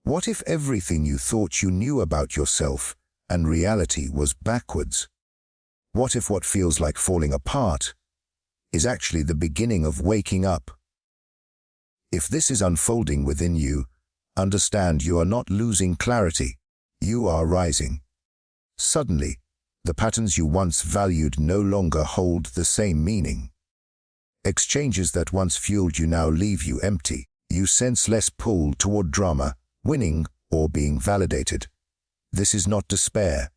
What if everything you thought you knew about yourself and reality was backwards? What if what feels like falling apart is actually the beginning of waking up? If this is unfolding within you, understand you are not losing clarity, you are rising. Suddenly, the patterns you once valued no longer hold the same meaning. Exchanges that once fueled you now leave you empty. You sense less pull toward drama, winning, or being validated. This is not despair.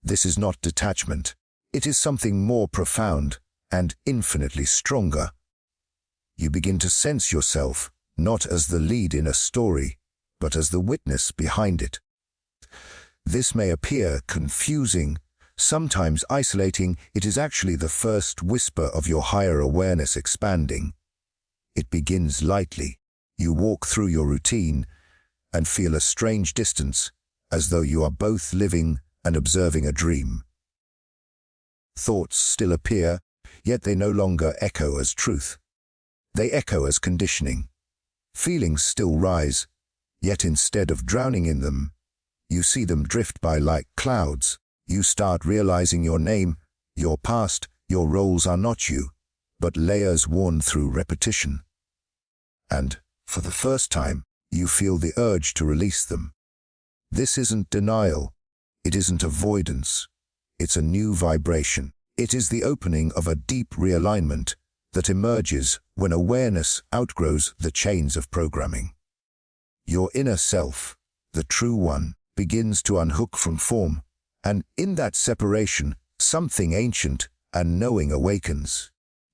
This is not detachment. It is something more profound and infinitely stronger. You begin to sense yourself not as the lead in a story, but as the witness behind it. This may appear confusing, sometimes isolating. It is actually the first whisper of your higher awareness expanding. It begins lightly. You walk through your routine and feel a strange distance, as though you are both living and observing a dream. Thoughts still appear, yet they no longer echo as truth. They echo as conditioning. Feelings still rise, yet instead of drowning in them, you see them drift by like clouds. You start realizing your name, your past, your roles are not you, but layers worn through repetition. And, for the first time, you feel the urge to release them. This isn't denial. It isn't avoidance. It's a new vibration. It is the opening of a deep realignment that emerges when awareness outgrows the chains of programming. Your inner self, the true one, begins to unhook from form, and in that separation, something ancient and knowing awakens.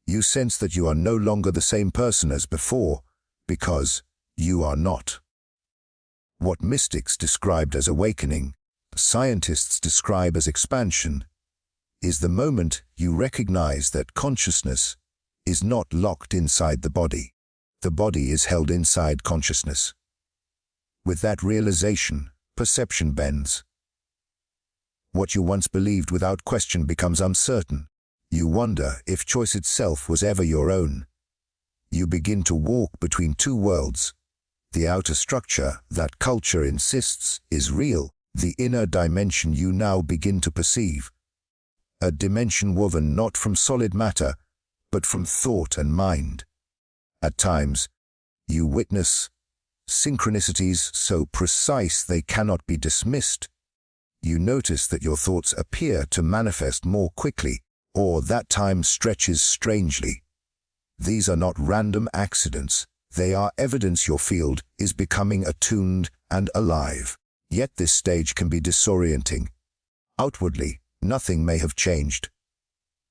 You sense that you are no longer the same person as before, because you are not. What mystics described as awakening, scientists describe as expansion, is the moment you recognize that consciousness is not locked inside the body. The body is held inside consciousness. With that realization, perception bends. What you once believed without question becomes uncertain. You wonder if choice itself was ever your own. You begin to walk between two worlds. The outer structure that culture insists is real, the inner dimension you now begin to perceive. A dimension woven not from solid matter, but from thought and mind. At times, you witness synchronicities so precise they cannot be dismissed. You notice that your thoughts appear to manifest more quickly, or that time stretches strangely. These are not random accidents. They are evidence your field is becoming attuned and alive. Yet this stage can be disorienting. Outwardly, nothing may have changed.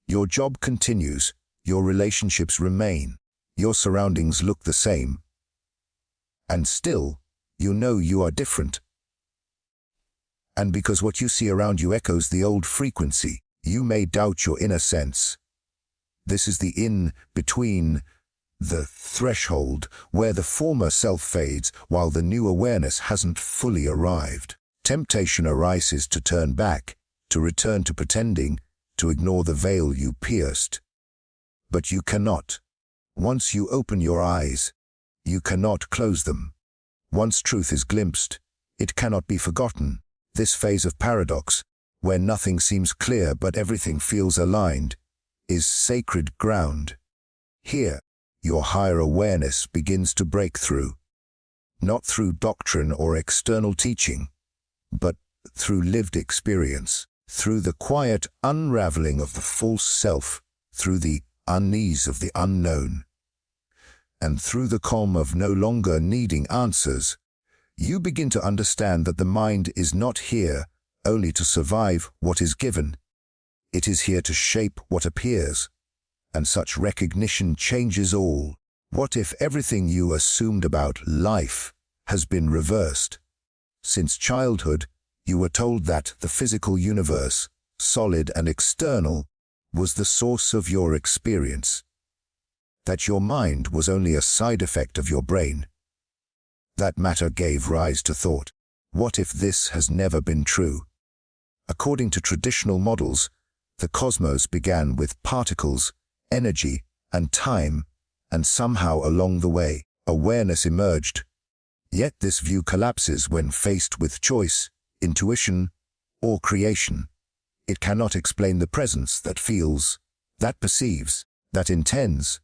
Your job continues, your relationships remain, your surroundings look the same. And still, you know you are different. And because what you see around you echoes the old frequency, you may doubt your inner sense. This is the in-between, the threshold where the former self fades while the new awareness hasn't fully arrived. Temptation arises to turn back, to return to pretending, to ignore the veil you pierced. But you cannot. Once you open your eyes, you cannot close them. Once truth is glimpsed, it cannot be forgotten. This phase of paradox, where nothing seems clear but everything feels aligned, is sacred ground. Here, your higher awareness begins to break through. Not through doctrine or external teaching, but through lived experience, through the quiet unraveling of the false self, through the unease of the unknown, and through the calm of no longer needing answers. You begin to understand that the mind is not here only to survive what is given. It is here to shape what appears, and such recognition changes all. What if everything you assumed about life has been reversed? Since childhood, you were told that the physical universe, solid and external, was the source of your experience, that your mind was only a side effect of your brain. That matter gave rise to thought. What if this has never been true? According to traditional models, the cosmos began with particles, energy, and time, and somehow along the way, awareness emerged. Yet this view collapses when faced with choice, intuition, or creation. It cannot explain the presence that feels, that perceives, that intends.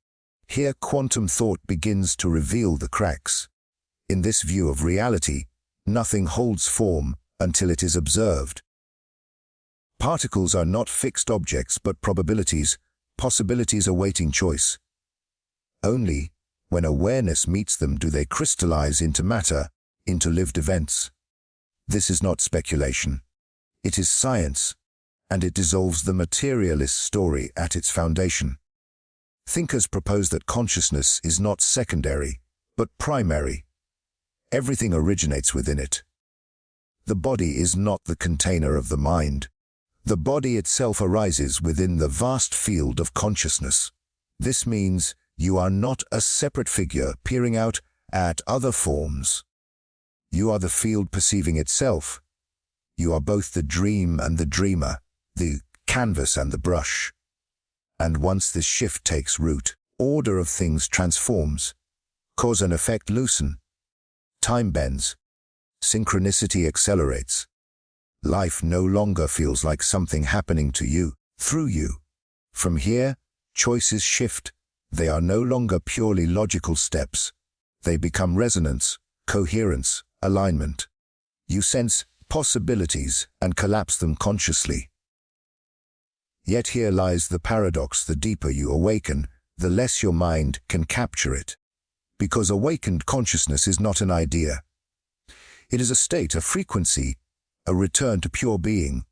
Here quantum thought begins to reveal the cracks. In this view of reality, nothing holds form until it is observed. Particles are not fixed objects but probabilities, possibilities awaiting choice. Only when awareness meets them do they crystallize into matter, into lived events. This is not speculation. It is science, and it dissolves the materialist story at its foundation. Thinkers propose that consciousness is not secondary, but primary. Everything originates within it. The body is not the container of the mind. The body itself arises within the vast field of consciousness. This means you are not a separate figure peering out at other forms. You are the field perceiving itself. You are both the dream and the dreamer, the canvas and the brush. And once this shift takes root, order of things transforms. Cause and effect loosen. Time bends. Synchronicity accelerates. Life no longer feels like something happening to you, through you. From here, choices shift. They are no longer purely logical steps. They become resonance, coherence, alignment. You sense possibilities and collapse them consciously. Yet here lies the paradox: the deeper you awaken, the less your mind can capture it. Because awakened consciousness is not an idea. It is a state, a frequency, a return to pure being,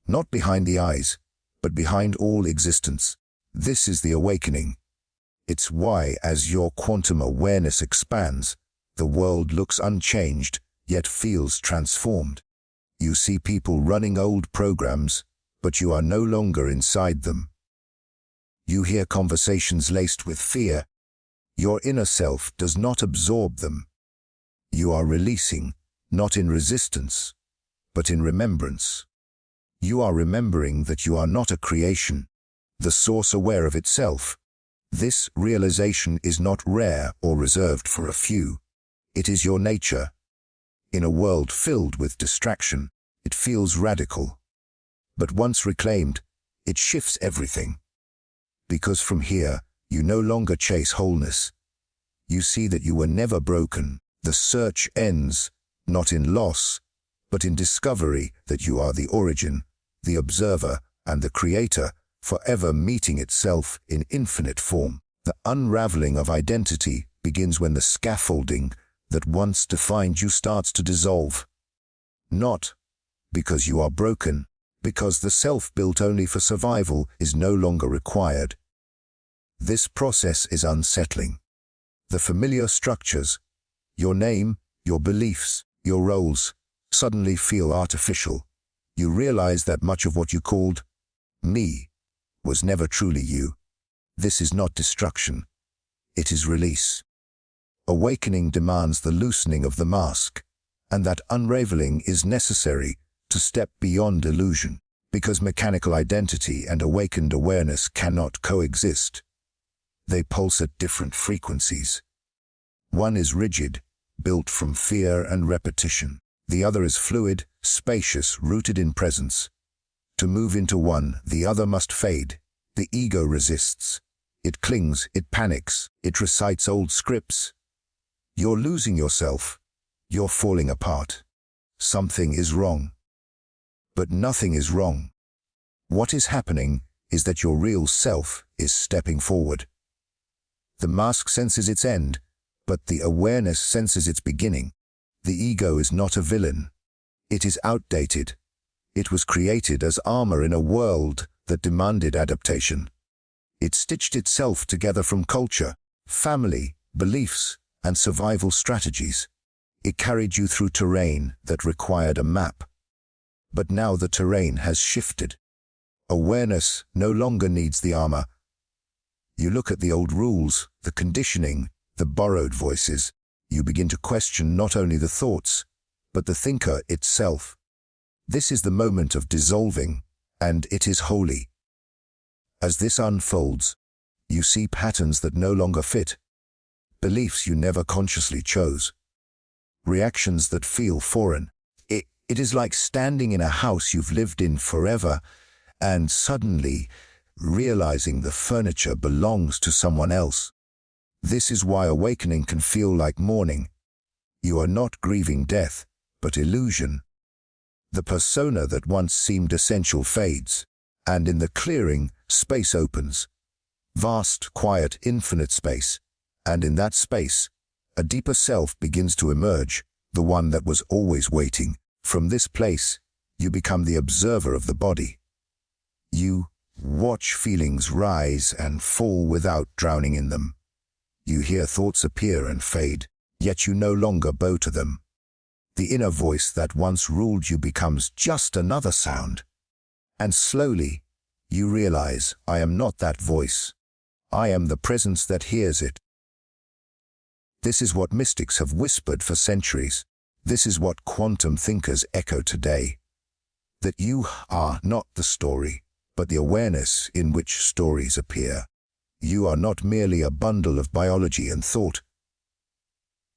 not behind the eyes, but behind all existence. This is the awakening. It's why, as your quantum awareness expands, the world looks unchanged, yet feels transformed. You see people running old programs, but you are no longer inside them. You hear conversations laced with fear. Your inner self does not absorb them. You are releasing, not in resistance, but in remembrance. You are remembering that you are not a creation, the source aware of itself. This realization is not rare or reserved for a few. It is your nature. In a world filled with distraction, it feels radical. But once reclaimed, it shifts everything. Because from here, you no longer chase wholeness. You see that you were never broken. The search ends, not in loss, but in discovery that you are the origin, the observer, and the creator, forever meeting itself in infinite form. The unraveling of identity begins when the scaffolding that once defined you starts to dissolve. Not because you are broken, because the self built only for survival is no longer required. This process is unsettling. The familiar structures, your name, your beliefs, your roles, suddenly feel artificial. You realize that much of what you called me was never truly you. This is not destruction. It is release. Awakening demands the loosening of the mask, and that unraveling is necessary to step beyond illusion, because mechanical identity and awakened awareness cannot coexist. They pulse at different frequencies. One is rigid, built from fear and repetition. The other is fluid, spacious, rooted in presence. To move into one, the other must fade. The ego resists. It clings, it panics, it recites old scripts. You're losing yourself. You're falling apart. Something is wrong. But nothing is wrong. What is happening is that your real self is stepping forward. The mask senses its end, but the awareness senses its beginning. The ego is not a villain. It is outdated. It was created as armor in a world that demanded adaptation. It stitched itself together from culture, family, beliefs, and survival strategies. It carried you through terrain that required a map. But now the terrain has shifted. Awareness no longer needs the armor. You look at the old rules, the conditioning, the borrowed voices. You begin to question not only the thoughts, but the thinker itself. This is the moment of dissolving, and it is holy. As this unfolds, you see patterns that no longer fit, beliefs you never consciously chose, reactions that feel foreign. It is like standing in a house you've lived in forever and suddenly realizing the furniture belongs to someone else. This is why awakening can feel like mourning. You are not grieving death, but illusion. The persona that once seemed essential fades, and in the clearing, space opens. Vast, quiet, infinite space. And in that space, a deeper self begins to emerge, the one that was always waiting. From this place, you become the observer of the body. You watch feelings rise and fall without drowning in them. You hear thoughts appear and fade, yet you no longer bow to them. The inner voice that once ruled you becomes just another sound. And slowly, you realize, I am not that voice. I am the presence that hears it. This is what mystics have whispered for centuries. This is what quantum thinkers echo today. That you are not the story, but the awareness in which stories appear. You are not merely a bundle of biology and thought.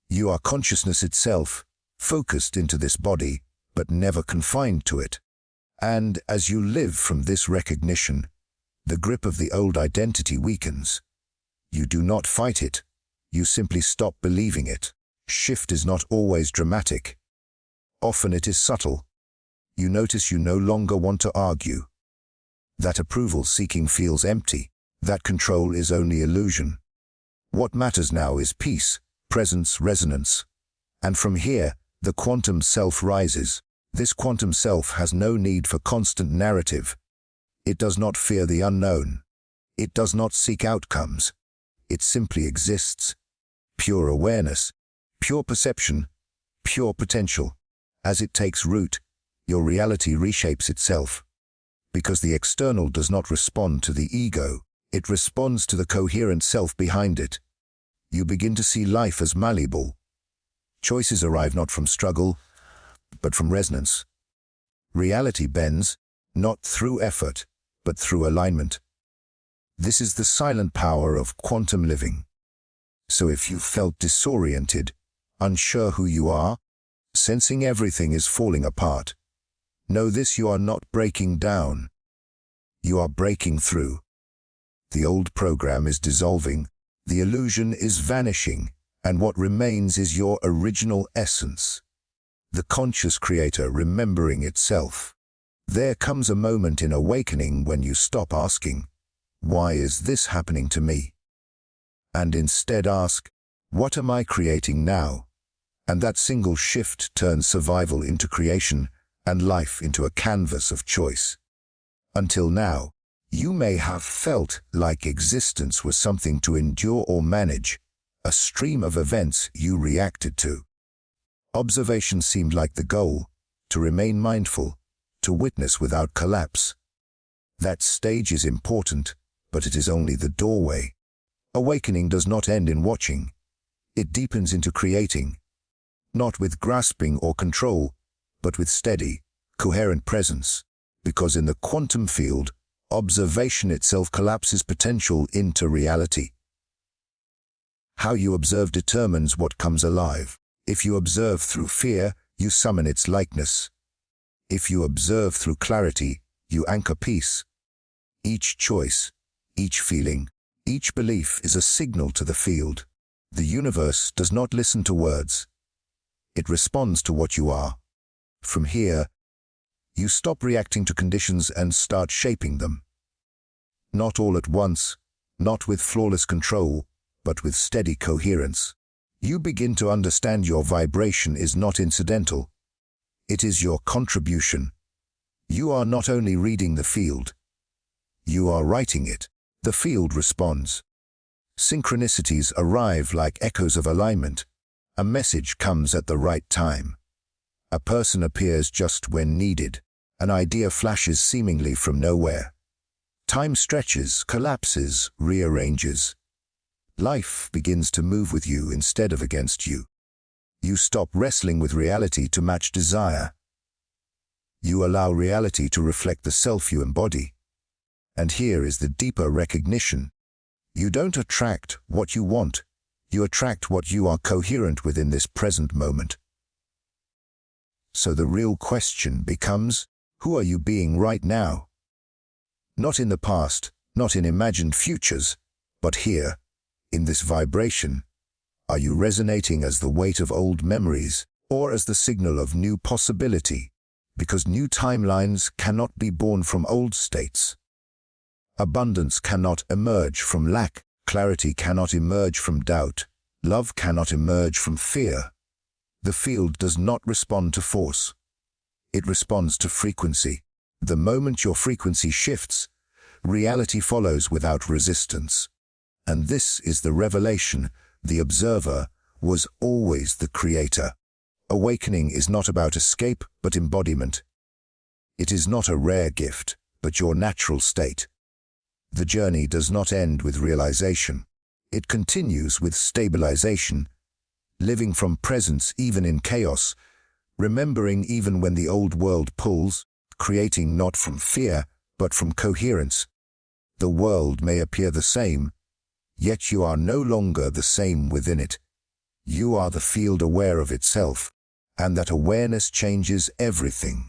You are consciousness itself, focused into this body, but never confined to it. And as you live from this recognition, the grip of the old identity weakens. You do not fight it. You simply stop believing it. Shift is not always dramatic. Often it is subtle. You notice you no longer want to argue. That approval-seeking feels empty. That control is only illusion. What matters now is peace, presence, resonance. And from here, the quantum self rises. This quantum self has no need for constant narrative. It does not fear the unknown. It does not seek outcomes. It simply exists. Pure awareness, pure perception, pure potential. As it takes root, your reality reshapes itself. Because the external does not respond to the ego, it responds to the coherent self behind it. You begin to see life as malleable. Choices arrive not from struggle, but from resonance. Reality bends, not through effort, but through alignment. This is the silent power of quantum living. So if you felt disoriented, unsure who you are, sensing everything is falling apart, know this: you are not breaking down. You are breaking through. The old program is dissolving, the illusion is vanishing, and what remains is your original essence. The conscious creator remembering itself. There comes a moment in awakening when you stop asking, why is this happening to me? And instead ask, what am I creating now? And that single shift turns survival into creation and life into a canvas of choice. Until now, you may have felt like existence was something to endure or manage, a stream of events you reacted to. Observation seemed like the goal, to remain mindful, to witness without collapse. That stage is important, but it is only the doorway. Awakening does not end in watching. It deepens into creating, not with grasping or control, but with steady, coherent presence. Because in the quantum field, observation itself collapses potential into reality. How you observe determines what comes alive. If you observe through fear, you summon its likeness. If you observe through clarity, you anchor peace. Each choice, each feeling, each belief is a signal to the field. The universe does not listen to words. It responds to what you are. From here, you stop reacting to conditions and start shaping them. Not all at once, not with flawless control, but with steady coherence. You begin to understand your vibration is not incidental. It is your contribution. You are not only reading the field. You are writing it. The field responds. Synchronicities arrive like echoes of alignment. A message comes at the right time. A person appears just when needed. An idea flashes seemingly from nowhere. Time stretches, collapses, rearranges. Life begins to move with you instead of against you. You stop wrestling with reality to match desire. You allow reality to reflect the self you embody. And here is the deeper recognition. You don't attract what you want. You attract what you are coherent with in this present moment. So the real question becomes, who are you being right now? Not in the past, not in imagined futures, but here, in this vibration. Are you resonating as the weight of old memories, or as the signal of new possibility? Because new timelines cannot be born from old states. Abundance cannot emerge from lack. Clarity cannot emerge from doubt. Love cannot emerge from fear. The field does not respond to force. It responds to frequency. The moment your frequency shifts, reality follows without resistance. And this is the revelation. The observer was always the creator. Awakening is not about escape, but embodiment. It is not a rare gift, but your natural state. The journey does not end with realization. It continues with stabilization, living from presence even in chaos, remembering even when the old world pulls, creating not from fear, but from coherence. The world may appear the same, yet you are no longer the same within it. You are the field aware of itself, and that awareness changes everything.